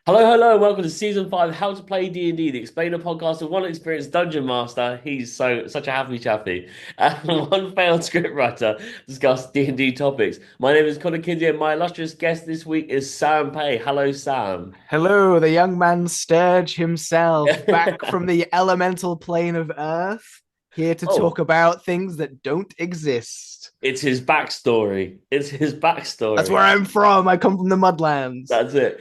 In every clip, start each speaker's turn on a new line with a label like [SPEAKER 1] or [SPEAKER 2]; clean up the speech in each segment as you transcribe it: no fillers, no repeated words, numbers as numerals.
[SPEAKER 1] Hello, hello, and welcome to Season 5 How to Play D&D, the explainer podcast of one experienced dungeon master. He's such a happy chappy. And one failed scriptwriter discuss D&D topics. My name is Kinsey, and my illustrious guest this week is Sam Pay. Hello, Sam.
[SPEAKER 2] Hello, the young man Sturge himself, back from the elemental plane of Earth, here to talk
[SPEAKER 1] Oh,
[SPEAKER 2] about things that don't exist.
[SPEAKER 1] it's his backstory. It's his
[SPEAKER 2] That's
[SPEAKER 1] backstory.
[SPEAKER 2] where I'm from. I come from the Mudlands.
[SPEAKER 1] That's it.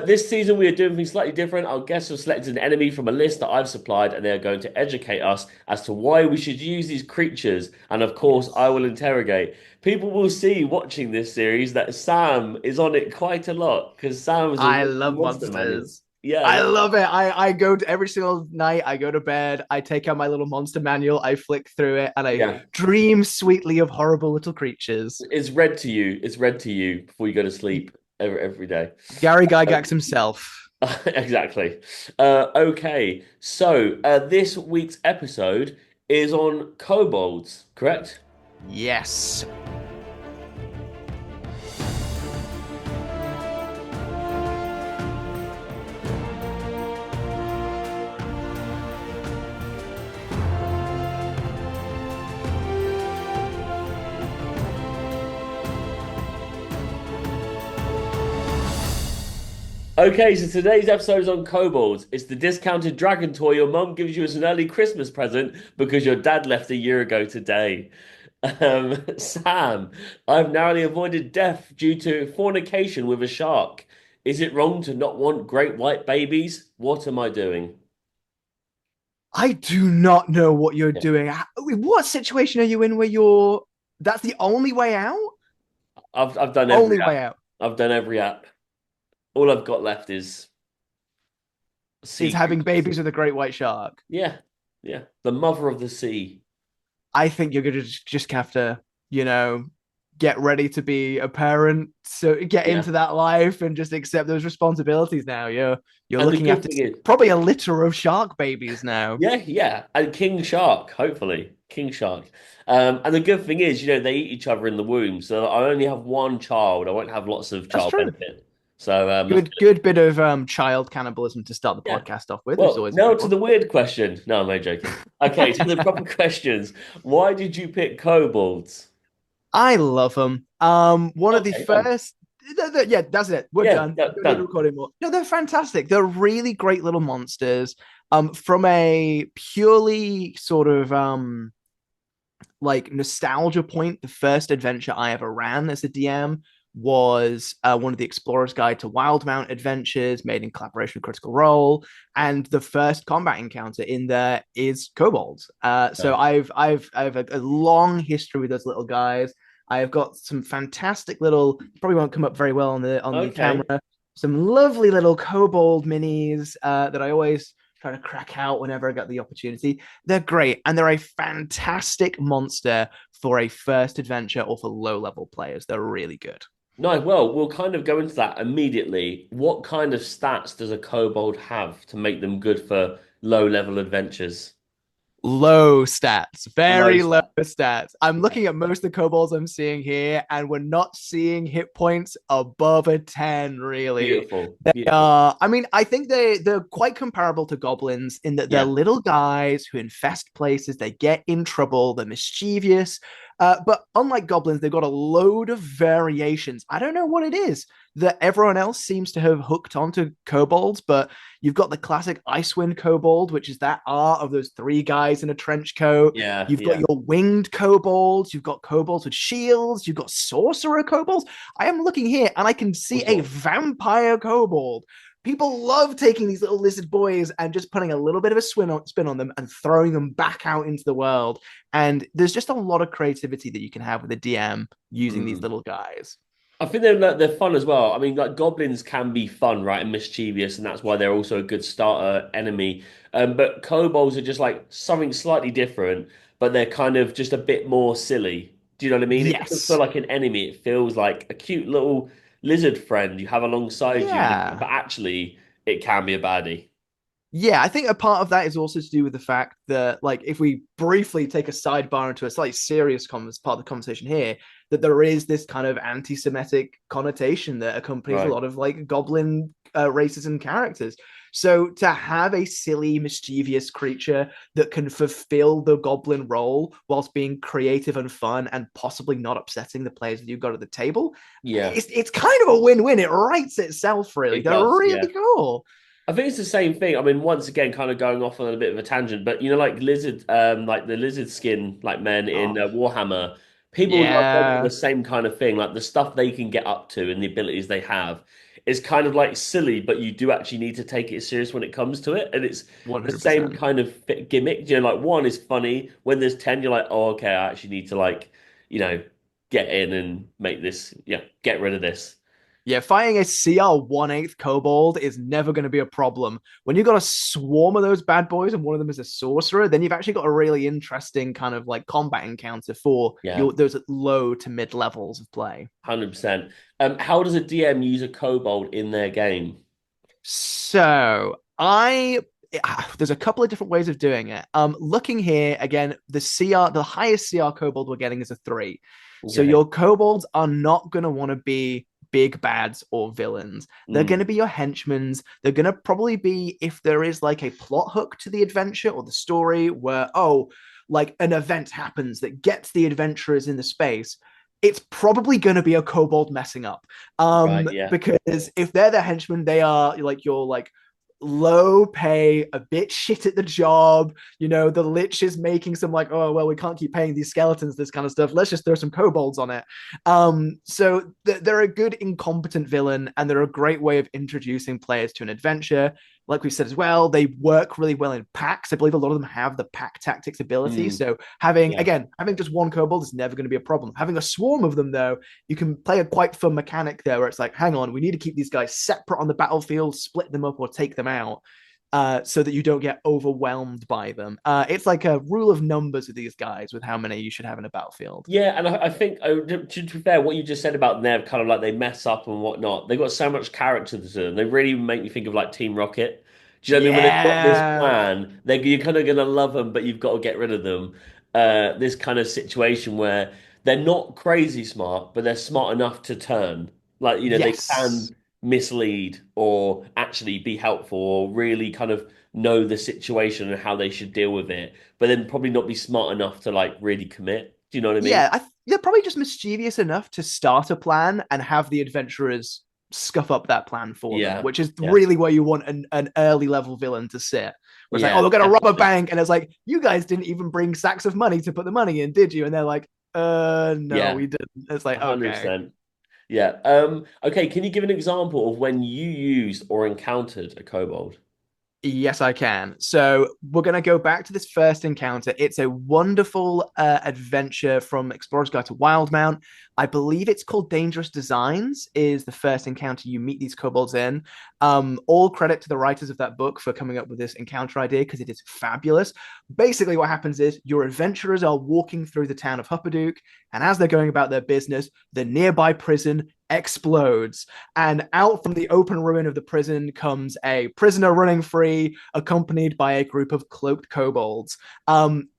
[SPEAKER 1] This season, we are doing things slightly different. Our guests have selected an enemy from a list that I've supplied, and they are going to educate us as to why we should use these creatures. And of course, I
[SPEAKER 2] Yes.
[SPEAKER 1] will interrogate. People will see watching this series that Sam is on it quite a lot because Sam is a
[SPEAKER 2] I love
[SPEAKER 1] monster manual.
[SPEAKER 2] monsters.
[SPEAKER 1] Yeah,
[SPEAKER 2] I
[SPEAKER 1] that,
[SPEAKER 2] love it. I go to every single night, I go to bed, I take out my little monster manual, I flick through it, and I
[SPEAKER 1] yeah.
[SPEAKER 2] dream sweetly of horrible little creatures.
[SPEAKER 1] It's read to you. It's read to you before you go to sleep every day.
[SPEAKER 2] Gary Gygax himself.
[SPEAKER 1] Exactly. Okay, so this week's episode is on kobolds, correct?
[SPEAKER 2] Yes.
[SPEAKER 1] Okay, so today's episode is on kobolds. It's the discounted dragon toy your mum gives you as an early Christmas present because your dad left a year ago today. Sam, I've narrowly avoided death due to fornication with a shark. Is it wrong to not want great white babies? What am I doing?
[SPEAKER 2] I do not know what you're
[SPEAKER 1] Yeah.
[SPEAKER 2] doing. What situation are you in where you're that's the only way out?
[SPEAKER 1] I've done every
[SPEAKER 2] Only
[SPEAKER 1] app.
[SPEAKER 2] way out
[SPEAKER 1] I've done every app. All I've got left is
[SPEAKER 2] is
[SPEAKER 1] sea
[SPEAKER 2] having
[SPEAKER 1] creatures.
[SPEAKER 2] babies with a great white shark.
[SPEAKER 1] Yeah, yeah. The mother of the sea.
[SPEAKER 2] I think you're gonna just have to, you know, get ready to be a parent. So get
[SPEAKER 1] Yeah.
[SPEAKER 2] into that life and just accept those responsibilities now. You're
[SPEAKER 1] And the
[SPEAKER 2] looking
[SPEAKER 1] good
[SPEAKER 2] after
[SPEAKER 1] thing is,
[SPEAKER 2] probably a litter of shark babies now.
[SPEAKER 1] yeah, yeah. And King Shark, hopefully. King Shark. And the good thing is, they eat each other in the womb. So I only have one child. I won't have lots of
[SPEAKER 2] That's
[SPEAKER 1] child
[SPEAKER 2] true.
[SPEAKER 1] benefit. So that's
[SPEAKER 2] Good bit of child cannibalism to start the
[SPEAKER 1] yeah.
[SPEAKER 2] podcast off with, which is
[SPEAKER 1] Well,
[SPEAKER 2] always a
[SPEAKER 1] now
[SPEAKER 2] good
[SPEAKER 1] to
[SPEAKER 2] one.
[SPEAKER 1] the weird question. No, I'm only joking. Okay, to the proper questions. Why did you pick kobolds?
[SPEAKER 2] I love them. One of the
[SPEAKER 1] Okay, done.
[SPEAKER 2] first. Yeah, that's it. We're
[SPEAKER 1] Yeah,
[SPEAKER 2] done. Don't need to
[SPEAKER 1] done.
[SPEAKER 2] record anymore. No, they're fantastic. They're really great little monsters. From a purely sort of like nostalgia point, the first adventure I ever ran as a DM was one of the Explorer's Guide to Wildmount adventures made in collaboration with Critical Role, and the first combat encounter in there is kobolds. So
[SPEAKER 1] Okay.
[SPEAKER 2] I've a long history with those little guys. I've got some fantastic little, probably won't come up very well on the
[SPEAKER 1] Okay.
[SPEAKER 2] camera. Some lovely little kobold minis that I always try to crack out whenever I get the opportunity. They're great, and they're a fantastic monster for a first adventure or for low level players. They're really good.
[SPEAKER 1] No, well, we'll kind of go into that immediately. What kind of stats does a kobold have to make them good for low level adventures?
[SPEAKER 2] Low stats,
[SPEAKER 1] Low
[SPEAKER 2] very low
[SPEAKER 1] stats.
[SPEAKER 2] stats. I'm
[SPEAKER 1] Okay.
[SPEAKER 2] looking at most of the kobolds I'm seeing here, and we're not seeing hit points above a 10, really.
[SPEAKER 1] Beautiful.
[SPEAKER 2] They
[SPEAKER 1] Beautiful.
[SPEAKER 2] are, I mean, I think they're quite comparable to goblins in that they're
[SPEAKER 1] Yeah.
[SPEAKER 2] little guys who infest places, they get in trouble, they're mischievous. But unlike goblins, they've got a load of variations. I don't know what it is that everyone else seems to have hooked onto kobolds, but you've got the classic Icewind kobold, which is that art of those three guys in a trench coat.
[SPEAKER 1] Yeah.
[SPEAKER 2] You've got
[SPEAKER 1] Yeah.
[SPEAKER 2] your winged kobolds. You've got kobolds with shields. You've got sorcerer kobolds. I am looking here and I can
[SPEAKER 1] For
[SPEAKER 2] see a
[SPEAKER 1] sure.
[SPEAKER 2] vampire kobold. People love taking these little lizard boys and just putting a little bit of a spin on them and throwing them back out into the world. And there's just a lot of creativity that you can have with a DM using these
[SPEAKER 1] Mm.
[SPEAKER 2] little guys.
[SPEAKER 1] I think they're fun as well. I mean, like goblins can be fun, right, and mischievous, and that's why they're also a good starter enemy. But kobolds are just like something slightly different, but they're kind of just a bit more silly. Do you know what I mean? It doesn't feel
[SPEAKER 2] Yes.
[SPEAKER 1] like an enemy. It feels like a cute little lizard friend you have alongside you,
[SPEAKER 2] Yeah.
[SPEAKER 1] but actually, it can be a baddie.
[SPEAKER 2] Yeah, I think a part of that is also to do with the fact that, like, if we briefly take a sidebar into a slightly serious part of the conversation here, that there is this kind of anti-Semitic connotation that accompanies a
[SPEAKER 1] Right.
[SPEAKER 2] lot of like goblin races and characters. So to have a silly, mischievous creature that can fulfill the goblin role whilst being creative and fun and possibly not upsetting the players that you've got at the table,
[SPEAKER 1] Yeah,
[SPEAKER 2] it's kind of a win-win. It writes itself really.
[SPEAKER 1] it
[SPEAKER 2] They're
[SPEAKER 1] does. Yeah.
[SPEAKER 2] really cool.
[SPEAKER 1] I think it's the same thing. I mean, once again, kind of going off on a bit of a tangent, but you know, like the lizard skin, like men in
[SPEAKER 2] Oh,
[SPEAKER 1] Warhammer, people love them for the
[SPEAKER 2] yeah,
[SPEAKER 1] same kind of thing, like the stuff they can get up to and the abilities they have is kind of like silly, but you do actually need to take it serious when it comes to it, and it's the same
[SPEAKER 2] 100%.
[SPEAKER 1] kind of gimmick. You know, like one is funny when there's 10, you're like, oh, okay, I actually need to like, you know, get in and make this, yeah, get rid of this.
[SPEAKER 2] Yeah, fighting a CR 1/8 Kobold is never going to be a problem. When you've got a swarm of those bad boys and one of them is a sorcerer, then you've actually got a really interesting kind of like combat encounter for
[SPEAKER 1] Yeah.
[SPEAKER 2] those low to mid levels of play.
[SPEAKER 1] 100%. How does a DM use a kobold in their game?
[SPEAKER 2] So there's a couple of different ways of doing it. Looking here again, the highest CR kobold we're getting is a 3. So
[SPEAKER 1] Okay.
[SPEAKER 2] your kobolds are not going to want to be big bads or villains. They're going
[SPEAKER 1] Mm,
[SPEAKER 2] to be your henchmen. They're going to probably be, if there is like a plot hook to the adventure or the story where, oh, like an event happens that gets the adventurers in the space, it's probably going to be a kobold messing up.
[SPEAKER 1] right. Yeah.
[SPEAKER 2] Because if they're the henchmen, they are like your like low pay, a bit shit at the job. You know, the Lich is making some like, oh well, we can't keep paying these skeletons, this kind of stuff. Let's just throw some kobolds on it. They're a good incompetent villain, and they're a great way of introducing players to an adventure. Like we said as well, they work really well in packs. I believe a lot of them have the pack tactics ability.
[SPEAKER 1] Mm,
[SPEAKER 2] So
[SPEAKER 1] yeah.
[SPEAKER 2] having just one kobold is never going to be a problem. Having a swarm of them though, you can play a quite fun mechanic there where it's like, hang on, we need to keep these guys separate on the battlefield, split them up or take them out. So that you don't get overwhelmed by them. It's like a rule of numbers with these guys with how many you should have in a battlefield.
[SPEAKER 1] Yeah, and I think to be fair, what you just said about them, kind of like they mess up and whatnot. They've got so much character to them. They really make me think of like Team Rocket. Do you know what I mean? When they've got this
[SPEAKER 2] Yeah.
[SPEAKER 1] plan, you're kind of gonna love them, but you've got to get rid of them. This kind of situation where they're not crazy smart, but they're smart enough to turn. Like, you know, they
[SPEAKER 2] Yes.
[SPEAKER 1] can mislead or actually be helpful or really kind of know the situation and how they should deal with it, but then probably not be smart enough to like really commit. Do you know what I mean?
[SPEAKER 2] They're probably just mischievous enough to start a plan and have the adventurers scuff up that plan for them,
[SPEAKER 1] Yeah,
[SPEAKER 2] which is
[SPEAKER 1] yeah,
[SPEAKER 2] really where you want an early level villain to sit. Where it's like, oh,
[SPEAKER 1] yeah,
[SPEAKER 2] they're gonna rob a
[SPEAKER 1] definitely.
[SPEAKER 2] bank, and it's like, you guys didn't even bring sacks of money to put the money in, did you? And they're like, no,
[SPEAKER 1] Yeah,
[SPEAKER 2] we didn't. It's like, okay.
[SPEAKER 1] 100%. Yeah. Okay, can you give an example of when you used or encountered a kobold?
[SPEAKER 2] Yes, I can. So we're going to go back to this first encounter. It's a wonderful adventure from Explorer's Guide to Wildmount. I believe it's called Dangerous Designs, is the first encounter you meet these kobolds in. All credit to the writers of that book for coming up with this encounter idea because it is fabulous. Basically, what happens is your adventurers are walking through the town of Huppadook, and as they're going about their business, the nearby prison explodes. And out from the open ruin of the prison comes a prisoner running free, accompanied by a group of cloaked kobolds.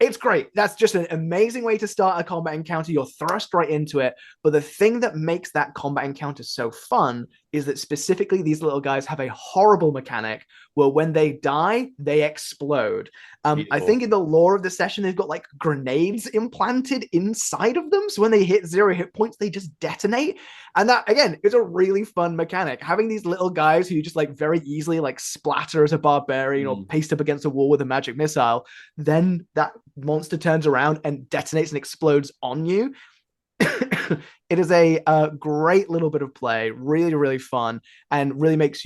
[SPEAKER 2] It's great. That's just an amazing way to start a combat encounter. You're thrust right into it. But the thing that makes that combat encounter so fun is that specifically these little guys have a horrible mechanic where when they die, they explode. I think
[SPEAKER 1] Beautiful.
[SPEAKER 2] in the lore of the session, they've got like grenades implanted inside of them. So when they hit 0 hit points, they just detonate. And that again is a really fun mechanic. Having these little guys who you just like very easily like splatter as a barbarian or
[SPEAKER 1] Mm,
[SPEAKER 2] paste up against a wall with a magic missile, then that monster turns around and detonates and explodes on you. It is a great little bit of play, really, really fun, and really makes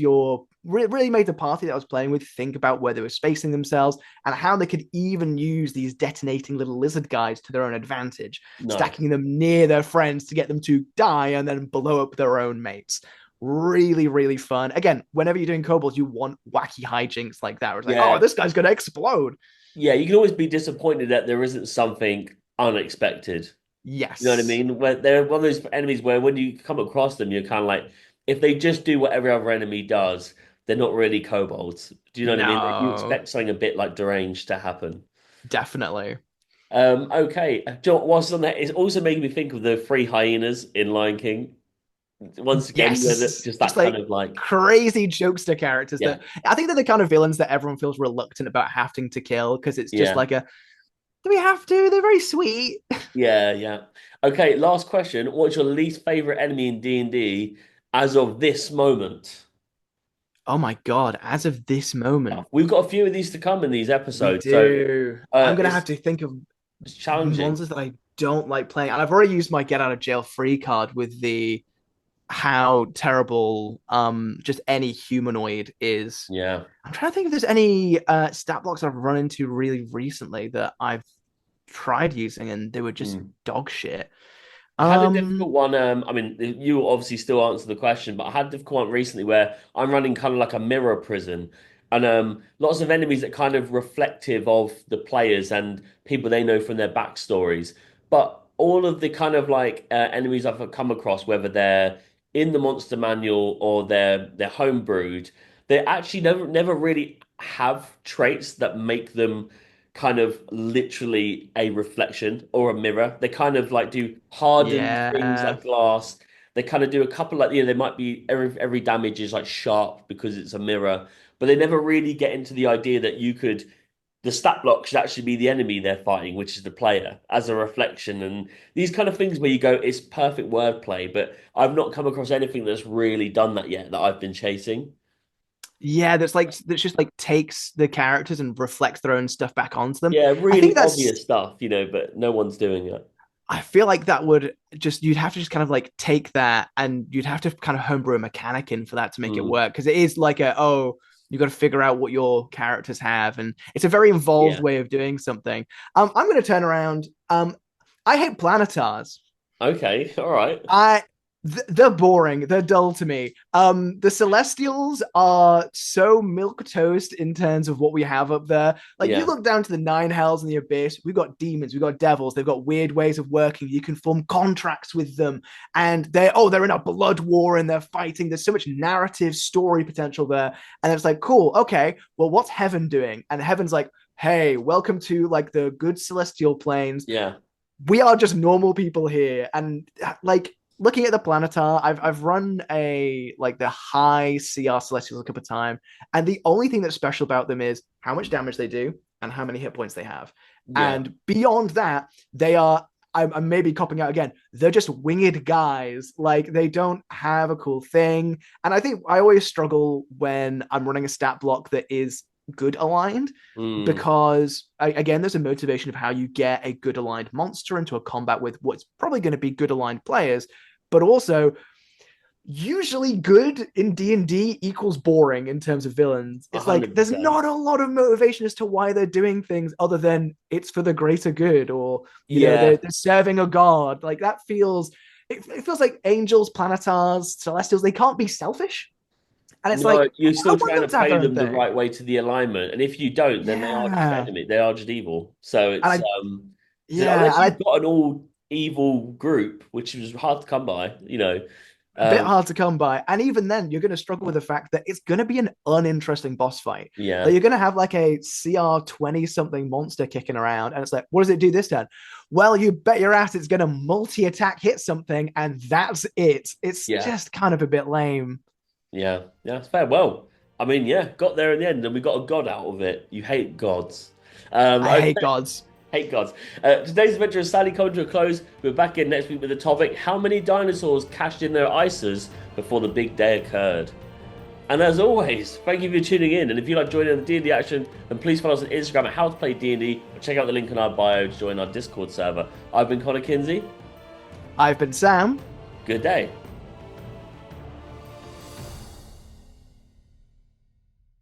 [SPEAKER 2] really made the party that I was playing with think about where they were spacing themselves and how they could even use these detonating little lizard guys to their own advantage,
[SPEAKER 1] nice.
[SPEAKER 2] stacking them near their friends to get them to die and then blow up their own mates. Really, really fun. Again, whenever you're doing kobolds, you want wacky hijinks like that. Where it's like, oh,
[SPEAKER 1] Yeah.
[SPEAKER 2] this guy's gonna explode.
[SPEAKER 1] Yeah, you can always be disappointed that there isn't something unexpected. You know what I
[SPEAKER 2] Yes.
[SPEAKER 1] mean? Where they're one of those enemies where when you come across them, you're kind of like, if they just do what every other enemy does, they're not really kobolds. Do you know what I mean? You
[SPEAKER 2] No,
[SPEAKER 1] expect something a bit like deranged to happen.
[SPEAKER 2] definitely.
[SPEAKER 1] Okay. What's on that? It's also making me think of the three hyenas in Lion King. Once again,
[SPEAKER 2] Yes,
[SPEAKER 1] just
[SPEAKER 2] just
[SPEAKER 1] that kind
[SPEAKER 2] like
[SPEAKER 1] of like,
[SPEAKER 2] crazy jokester characters
[SPEAKER 1] yeah,
[SPEAKER 2] that I think they're the kind of villains that everyone feels reluctant about having to kill because it's just
[SPEAKER 1] yeah,
[SPEAKER 2] like a do we have to? They're very sweet.
[SPEAKER 1] yeah, yeah. Okay, last question. What's your least favorite enemy in D&D as of this moment?
[SPEAKER 2] Oh my god! As of this moment,
[SPEAKER 1] We've got a few of these to come in these
[SPEAKER 2] we
[SPEAKER 1] episodes, so
[SPEAKER 2] do. I'm gonna have
[SPEAKER 1] it's
[SPEAKER 2] to think of
[SPEAKER 1] challenging.
[SPEAKER 2] monsters that I don't like playing, and I've already used my get out of jail free card with the how terrible just any humanoid is.
[SPEAKER 1] Yeah.
[SPEAKER 2] I'm trying to think if there's any stat blocks I've run into really recently that I've tried using and they were just
[SPEAKER 1] Hmm.
[SPEAKER 2] dog shit.
[SPEAKER 1] I had a
[SPEAKER 2] Um
[SPEAKER 1] difficult one. I mean, you obviously still answer the question, but I had a difficult one recently where I'm running kind of like a mirror prison, and lots of enemies that kind of reflective of the players and people they know from their backstories. But all of the kind of like enemies I've come across, whether they're in the monster manual or they're homebrewed, they actually never really have traits that make them kind of literally a reflection or a mirror. They kind of like do hardened things
[SPEAKER 2] yeah.
[SPEAKER 1] like glass. They kind of do a couple like they might be every damage is like sharp because it's a mirror, but they never really get into the idea that you could the stat block should actually be the enemy they're fighting, which is the player, as a reflection. And these kind of things where you go, it's perfect wordplay, but I've not come across anything that's really done that yet that I've been chasing.
[SPEAKER 2] Yeah, that's just like takes the characters and reflects their own stuff back onto them.
[SPEAKER 1] Yeah,
[SPEAKER 2] I
[SPEAKER 1] really
[SPEAKER 2] think
[SPEAKER 1] obvious
[SPEAKER 2] that's
[SPEAKER 1] stuff, but no one's doing it.
[SPEAKER 2] I feel like that would just you'd have to just kind of like take that and you'd have to kind of homebrew a mechanic in for that to make it
[SPEAKER 1] Mm,
[SPEAKER 2] work because it is like a oh you got to figure out what your characters have and it's a very involved
[SPEAKER 1] yeah.
[SPEAKER 2] way of doing something. I'm going to turn around. I hate planetars.
[SPEAKER 1] Okay, all right.
[SPEAKER 2] I they're boring. They're dull to me. The Celestials are so milk toast in terms of what we have up there. Like you
[SPEAKER 1] Yeah,
[SPEAKER 2] look down to the nine hells and the abyss. We've got demons. We've got devils. They've got weird ways of working. You can form contracts with them, and they're in a blood war and they're fighting. There's so much narrative story potential there, and it's like cool. Okay, well, what's heaven doing? And heaven's like, hey, welcome to like the good celestial planes.
[SPEAKER 1] yeah,
[SPEAKER 2] We are just normal people here, and like looking at the planetar, I've run a like the high CR celestials a couple of times, and the only thing that's special about them is how much damage they do and how many hit points they have.
[SPEAKER 1] yeah,
[SPEAKER 2] And beyond that, they are I'm maybe copping out again. They're just winged guys. Like they don't have a cool thing. And I think I always struggle when I'm running a stat block that is good aligned
[SPEAKER 1] mm,
[SPEAKER 2] because again there's a motivation of how you get a good aligned monster into a combat with what's probably going to be good aligned players but also usually good in D&D equals boring in terms of villains.
[SPEAKER 1] a
[SPEAKER 2] It's like
[SPEAKER 1] hundred
[SPEAKER 2] there's
[SPEAKER 1] percent.
[SPEAKER 2] not a lot of motivation as to why they're doing things other than it's for the greater good or
[SPEAKER 1] Yeah,
[SPEAKER 2] they're serving a god. Like that feels it feels like angels, planetars, celestials, they can't be selfish. And it's
[SPEAKER 1] no,
[SPEAKER 2] like
[SPEAKER 1] you're
[SPEAKER 2] I
[SPEAKER 1] still
[SPEAKER 2] want
[SPEAKER 1] trying
[SPEAKER 2] them
[SPEAKER 1] to
[SPEAKER 2] to have
[SPEAKER 1] play
[SPEAKER 2] their own
[SPEAKER 1] them the
[SPEAKER 2] thing.
[SPEAKER 1] right way to the alignment, and if you don't, then they are just
[SPEAKER 2] Yeah.
[SPEAKER 1] enemy. They are just evil. So
[SPEAKER 2] And
[SPEAKER 1] it's
[SPEAKER 2] I
[SPEAKER 1] so
[SPEAKER 2] yeah,
[SPEAKER 1] unless
[SPEAKER 2] and
[SPEAKER 1] you've
[SPEAKER 2] I
[SPEAKER 1] got an all evil group, which is hard to come by.
[SPEAKER 2] a bit
[SPEAKER 1] Um,
[SPEAKER 2] hard to come by. And even then, you're going to struggle with the fact that it's going to be an uninteresting boss fight. Like
[SPEAKER 1] yeah,
[SPEAKER 2] you're going to have like a CR 20 something monster kicking around. And it's like, what does it do this turn? Well, you bet your ass it's going to multi attack hit something. And that's it. It's
[SPEAKER 1] yeah,
[SPEAKER 2] just kind of a bit lame.
[SPEAKER 1] yeah. It's fair. Well, I mean, yeah, got there in the end, and we got a god out of it. You hate gods.
[SPEAKER 2] I
[SPEAKER 1] Okay,
[SPEAKER 2] hate gods.
[SPEAKER 1] hate gods. Today's adventure is sadly coming to a close. We're back in next week with the topic: How many dinosaurs cashed in their ices before the big day occurred? And as always, thank you for tuning in. And if you like joining the D&D action, then please follow us on Instagram at How to Play D&D, or check out the link in our bio to join our Discord server. I've been Connor Kinsey.
[SPEAKER 2] I've been Sam.
[SPEAKER 1] Good day.